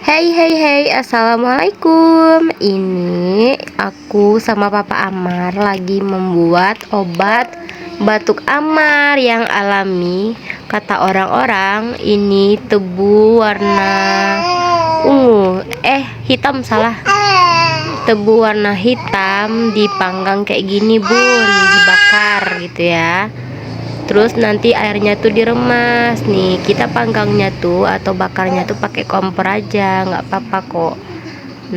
Hey hey hey, assalamualaikum. Ini aku sama Papa Amar lagi membuat obat batuk Amar yang alami. Kata orang-orang ini tebu warna ungu, hitam, salah. Tebu warna hitam dipanggang kayak gini bun, dibakar gitu ya. Terus nanti airnya tuh diremas nih. Kita panggangnya tuh atau bakarnya tuh pakai kompor aja, nggak apa-apa kok.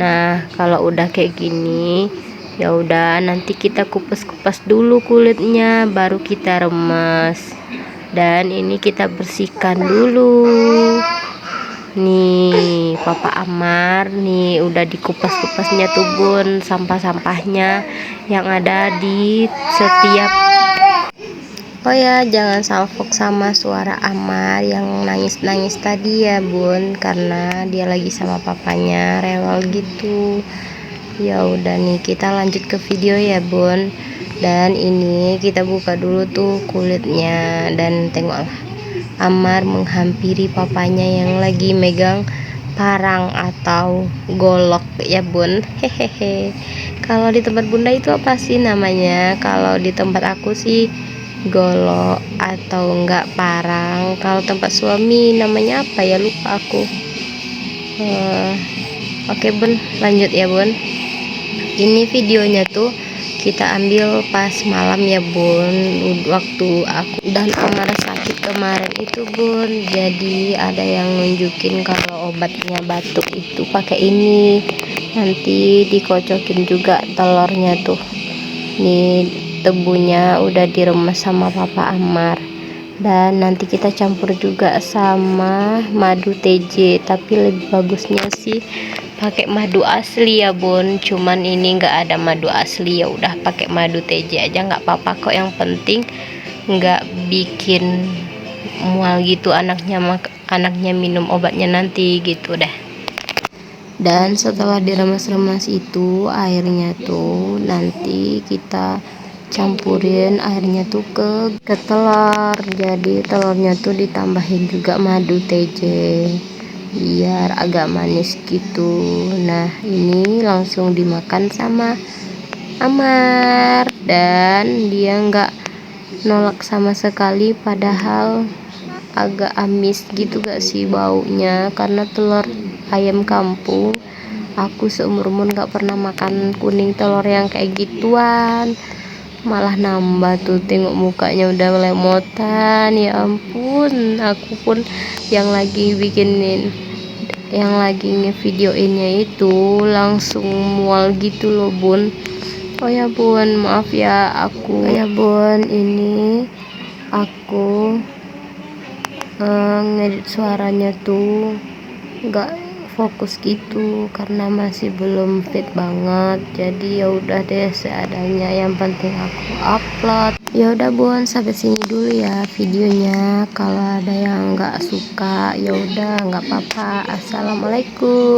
Nah, kalau udah kayak gini, ya udah nanti kita kupas-kupas dulu kulitnya, baru kita remas. Dan ini kita bersihkan dulu. Nih, Papa Amar nih udah dikupas-kupasnya tuh bun, sampah-sampahnya yang ada di setiap. Oh ya, jangan salfok sama suara Amar yang nangis-nangis tadi ya bun, karena dia lagi sama papanya rewel gitu. Ya udah nih, kita lanjut ke video ya bun. Dan ini kita buka dulu tuh kulitnya, dan tengoklah Amar menghampiri papanya yang lagi megang parang atau golok ya bun. Hehehe. Kalau di tempat bunda itu apa sih namanya? Kalau di tempat aku sih golok atau enggak parang. Kalau tempat suami namanya apa ya, lupa aku. Oke bun, lanjut ya bun. Ini videonya tuh kita ambil pas malam ya bun, waktu aku dan Amar sakit kemarin itu bun. Jadi ada yang nunjukin kalau obatnya batuk itu pakai ini, nanti dikocokin juga telurnya tuh. Nih, tebunya udah diremas sama Papa Amar, dan nanti kita campur juga sama madu TJ, tapi lebih bagusnya sih pakai madu asli ya bun. Cuman ini nggak ada madu asli, ya udah pakai madu TJ aja, nggak apa-apa kok. Yang penting nggak bikin mual gitu anaknya minum obatnya nanti gitu deh. Dan setelah diremas-remas itu airnya tuh nanti kita campurin airnya tuh ke telur. Jadi telurnya tuh ditambahin juga madu TJ biar agak manis gitu. Nah, ini langsung dimakan sama Amar, dan dia nggak nolak sama sekali, padahal agak amis gitu gak sih baunya, karena telur ayam kampung. Aku seumur umur gak pernah makan kuning telur yang kayak gituan, malah nambah tuh. Tengok mukanya udah lemotan, ya ampun. Aku pun yang lagi ngevideoinnya itu langsung mual gitu loh bun. Oh ya bun, maaf ya ini aku ngedit suaranya tuh nggak fokus gitu karena masih belum fit banget. Jadi ya udah deh seadanya, yang penting aku upload. Ya udah bun, sampai sini dulu ya videonya. Kalau ada yang nggak suka ya udah nggak apa-apa. Assalamualaikum.